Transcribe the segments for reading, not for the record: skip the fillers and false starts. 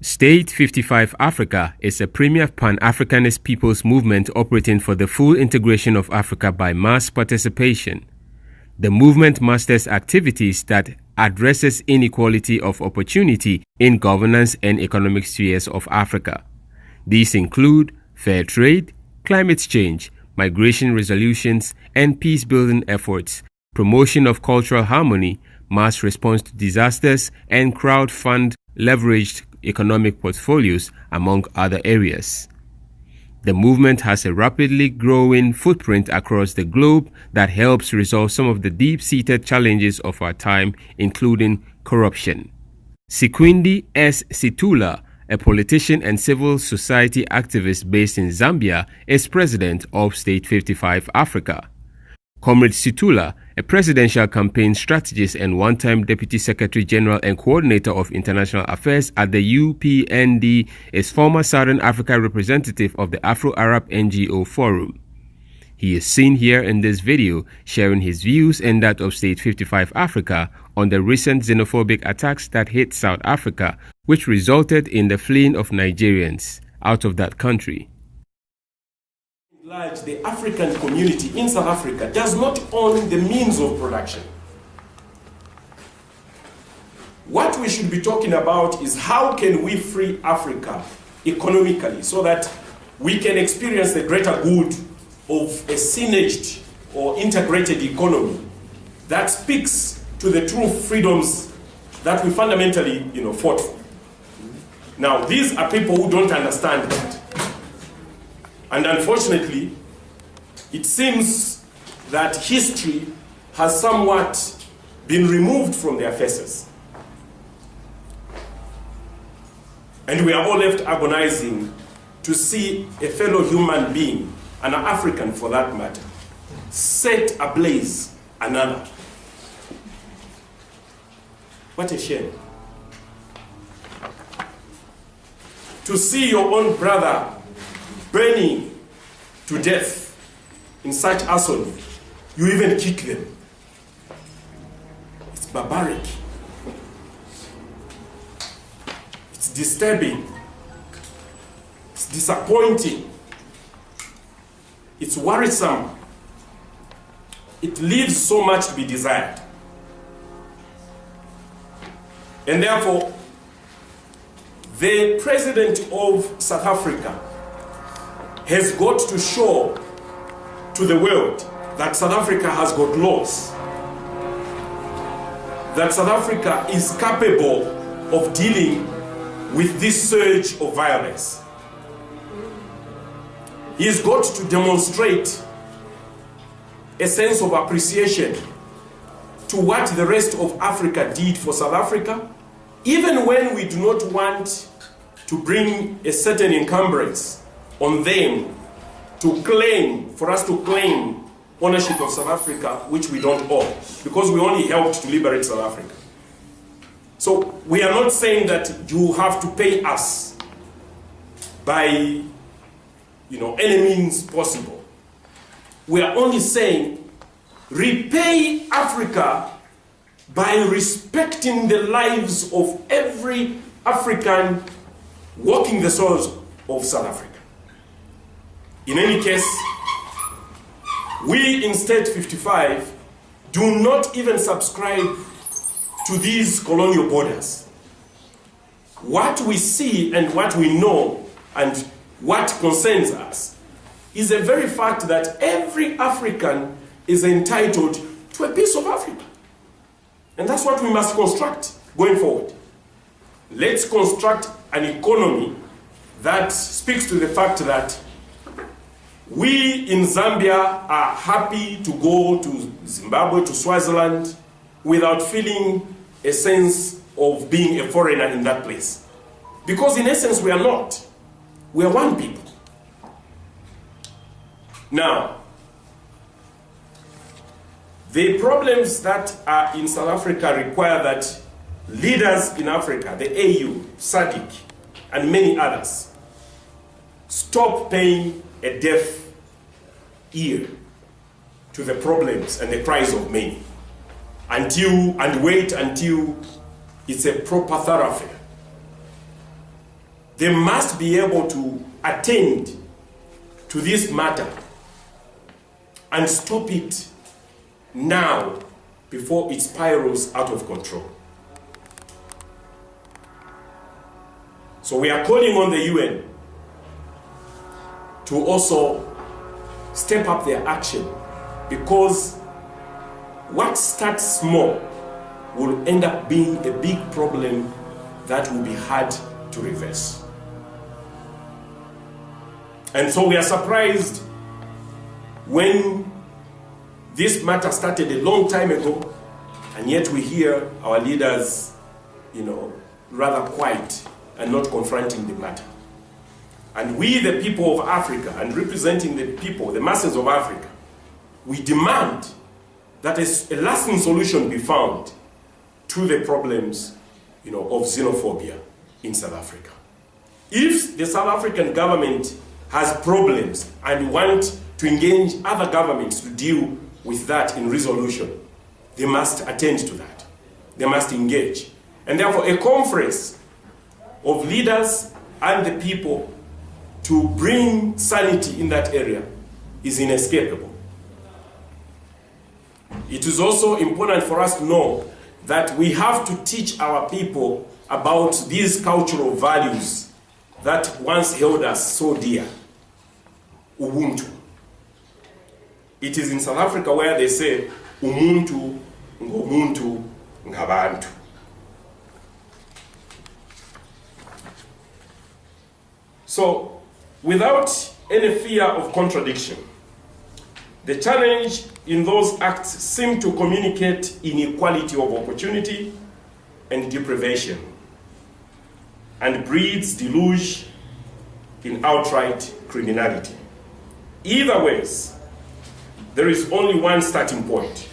State 55 Africa is a premier Pan-Africanist people's movement operating for the full integration of Africa by mass participation. The movement masters activities that addresses inequality of opportunity in governance and economic spheres of Africa. These include fair trade, climate change, migration resolutions, and peace-building efforts, promotion of cultural harmony, mass response to disasters, and crowd-fund leveraged economic portfolios, among other areas. The movement has a rapidly growing footprint across the globe that helps resolve some of the deep-seated challenges of our time, including corruption. Sikwindi S. Situla, a politician and civil society activist based in Zambia, is president of State 55 Africa. Comrade Situla, a presidential campaign strategist and one-time Deputy Secretary General and Coordinator of International Affairs at the UPND, is former Southern Africa representative of the Afro-Arab NGO Forum. He is seen here in this video sharing his views and that of State 55 Africa on the recent xenophobic attacks that hit South Africa, which resulted in the fleeing of Nigerians out of that country. The African community in South Africa does not own the means of production. What we should be talking about is how can we free Africa economically so that we can experience the greater good of a synerged or integrated economy that speaks to the true freedoms that we fundamentally fought for. Now, these are people who don't understand that. And unfortunately, it seems that history has somewhat been removed from their faces. And we are all left agonizing to see a fellow human being, an African for that matter, set ablaze another. What a shame. To see your own brother burning to death in such arson, you even kick them. It's barbaric. It's disturbing. It's disappointing. It's worrisome. It leaves so much to be desired. And therefore, the president of South Africa has got to show to the world that South Africa has got laws, that South Africa is capable of dealing with this surge of violence. He's got to demonstrate a sense of appreciation to what the rest of Africa did for South Africa, even when we do not want to bring a certain encumbrance on them for us to claim ownership of South Africa, which we don't own, because we only helped to liberate South Africa. So we are not saying that you have to pay us by any means possible. We are only saying repay Africa by respecting the lives of every African walking the soils of South Africa. In any case, we in State 55 do not even subscribe to these colonial borders. What we see and what we know and what concerns us is the very fact that every African is entitled to a piece of Africa. And that's what we must construct going forward. Let's construct an economy that speaks to the fact that we in Zambia are happy to go to Zimbabwe, to Swaziland, without feeling a sense of being a foreigner in that place. Because in essence, we are not. We are one people. Now, the problems that are in South Africa require that leaders in Africa, the AU, SADC, and many others, stop paying a deaf ear to the problems and the cries of many, and wait until it's a proper thoroughfare. they must be able to attend to this matter and stop it now before it spirals out of control. So we are calling on the UN to also step up their action, because what starts small will end up being a big problem that will be hard to reverse. And so we are surprised when this matter started a long time ago, and yet we hear our leaders, rather quiet and not confronting the matter. And we, the people of Africa, and representing the people, the masses of Africa, we demand that a lasting solution be found to the problems, of xenophobia in South Africa. If the South African government has problems and want to engage other governments to deal with that in resolution, they must attend to that. They must engage. And therefore, a conference of leaders and the people to bring sanity in that area is inescapable. It is also important for us to know that we have to teach our people about these cultural values that once held us so dear. Ubuntu. It is in South Africa where they say, umuntu, ngomuntu, ngabantu. So, without any fear of contradiction, the challenge in those acts seem to communicate inequality of opportunity and deprivation, and breeds deluge in outright criminality. Either ways, there is only one starting point,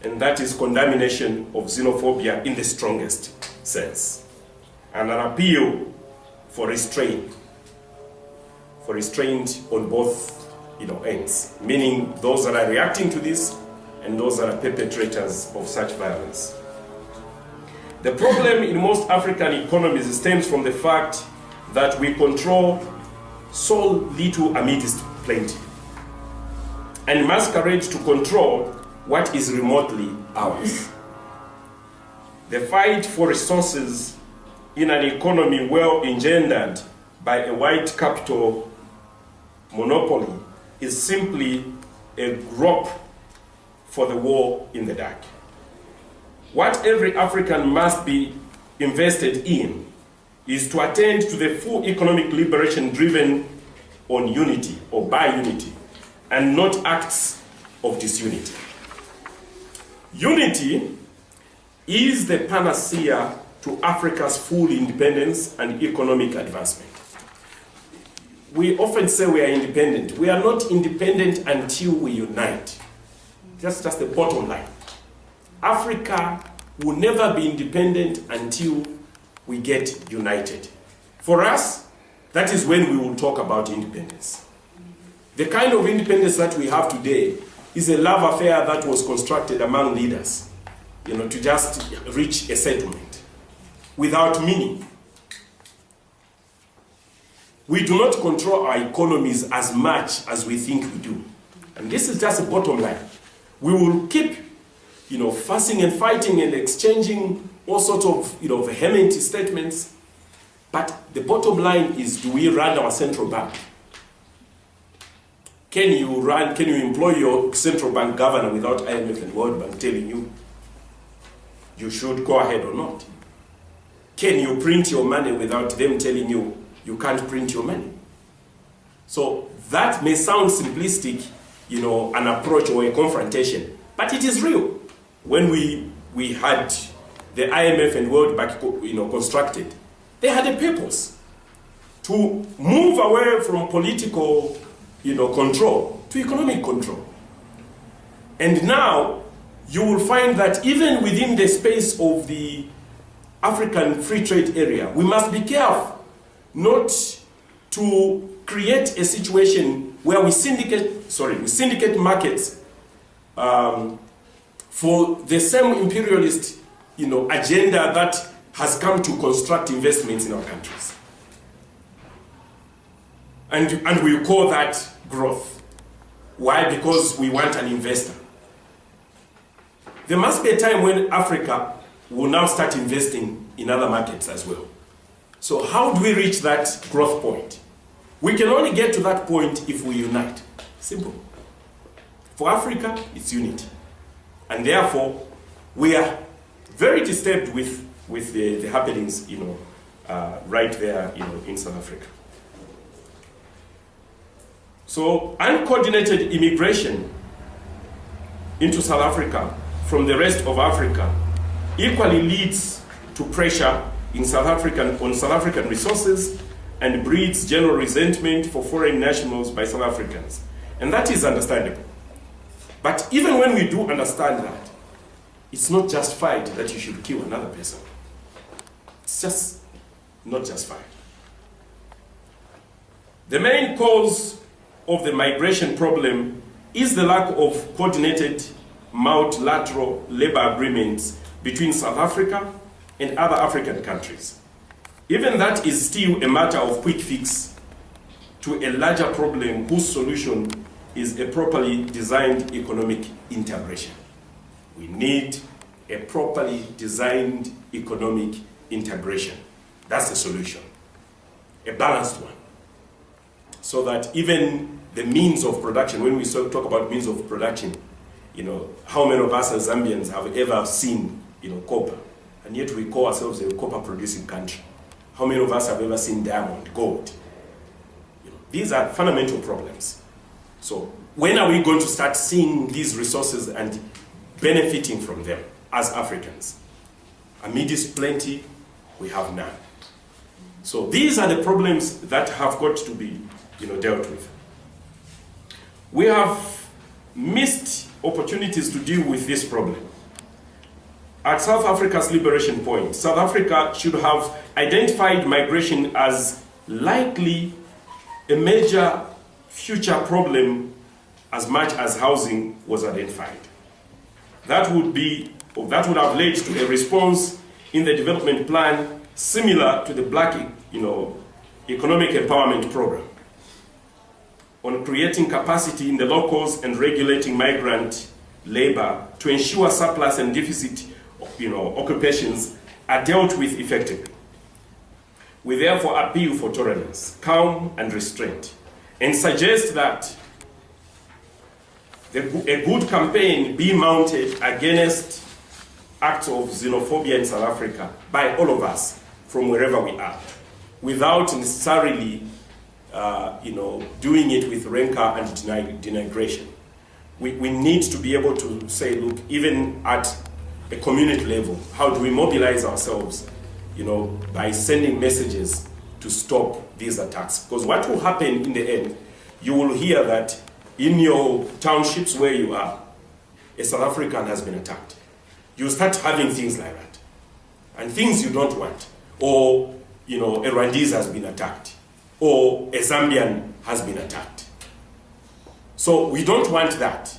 and that is condemnation of xenophobia in the strongest sense, and an appeal for restraint on both ends, meaning those that are reacting to this and those that are perpetrators of such violence. The problem in most African economies stems from the fact that we control so little amidst plenty, and masquerade to control what is remotely ours. The fight for resources in an economy well engendered by a white capital monopoly is simply a grope for the war in the dark. What every African must be invested in is to attend to the full economic liberation driven on unity or by unity, and not acts of disunity. Unity is the panacea to Africa's full independence and economic advancement. We often say we are independent. We are not independent until we unite. That's just the bottom line. Africa will never be independent until we get united. For us, that is when we will talk about independence. The kind of independence that we have today is a love affair that was constructed among leaders, to just reach a settlement without meaning. We do not control our economies as much as we think we do. And this is just the bottom line. We will keep, fussing and fighting and exchanging all sorts of, vehement statements. But the bottom line is, do we run our central bank? Can you employ your central bank governor without IMF and World Bank telling you should go ahead or not? Can you print your money without them telling you can't print your money? So that may sound simplistic, an approach or a confrontation, but it is real. When we had the IMF and World Bank, constructed, they had a purpose to move away from political, control to economic control. And now you will find that even within the space of the African free trade area, we must be careful not to create a situation where we syndicate markets for the same imperialist, agenda that has come to construct investments in our countries. And we call that growth. Why? Because we want an investor. There must be a time when Africa will now start investing in other markets as well. So how do we reach that growth point? We can only get to that point if we unite. Simple. For Africa, it's unity. And therefore, we are very disturbed with the happenings, right there, in South Africa. So uncoordinated immigration into South Africa from the rest of Africa equally leads to pressure on South African resources and breeds general resentment for foreign nationals by South Africans. And that is understandable. But even when we do understand that, it's not justified that you should kill another person. It's just not justified. The main cause of the migration problem is the lack of coordinated multilateral labor agreements between South Africa and other African countries. Even that is still a matter of quick fix to a larger problem whose solution is a properly designed economic integration. We need a properly designed economic integration. That's the solution, a balanced one. So that even the means of production, when we talk about means of production, how many of us as Zambians have ever seen, copper? And yet we call ourselves a copper producing country. How many of us have ever seen diamond, gold? These are fundamental problems. So when are we going to start seeing these resources and benefiting from them as Africans? Amidst plenty, we have none. So these are the problems that have got to be dealt with. We have missed opportunities to deal with this problem. At South Africa's liberation point, South Africa should have identified migration as likely a major future problem as much as housing was identified. That would have led to a response in the development plan similar to the Black Economic Empowerment Program on creating capacity in the locals and regulating migrant labor to ensure surplus and deficit occupations are dealt with effectively. We therefore appeal for tolerance, calm and restraint, and suggest that a good campaign be mounted against acts of xenophobia in South Africa by all of us from wherever we are, without necessarily doing it with rancor and denigration. We need to be able to say, look, even at a community level, how do we mobilize ourselves, by sending messages to stop these attacks? Because what will happen in the end, you will hear that in your townships where you are, a South African has been attacked. You start having things like that, and things you don't want. Or, a Rwandese has been attacked, or a Zambian has been attacked. So we don't want that.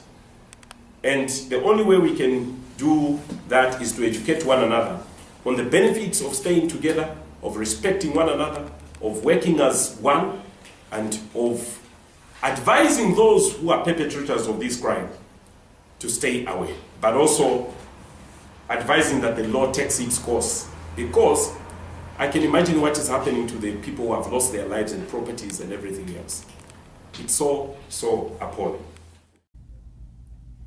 And the only way we can do that is to educate one another on the benefits of staying together, of respecting one another, of working as one, and of advising those who are perpetrators of this crime to stay away, but also advising that the law takes its course, because I can imagine what is happening to the people who have lost their lives and properties and everything else. It's so appalling.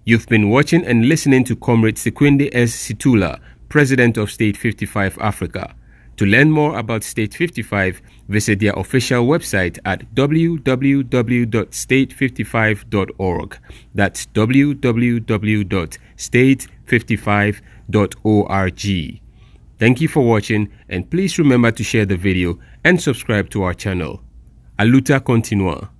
You've been watching and listening to Comrade Sekwende S. Situla, President of State 55 Africa. To learn more about State 55, visit their official website at www.state55.org. That's www.state55.org. Thank you for watching, and please remember to share the video and subscribe to our channel. A luta continua.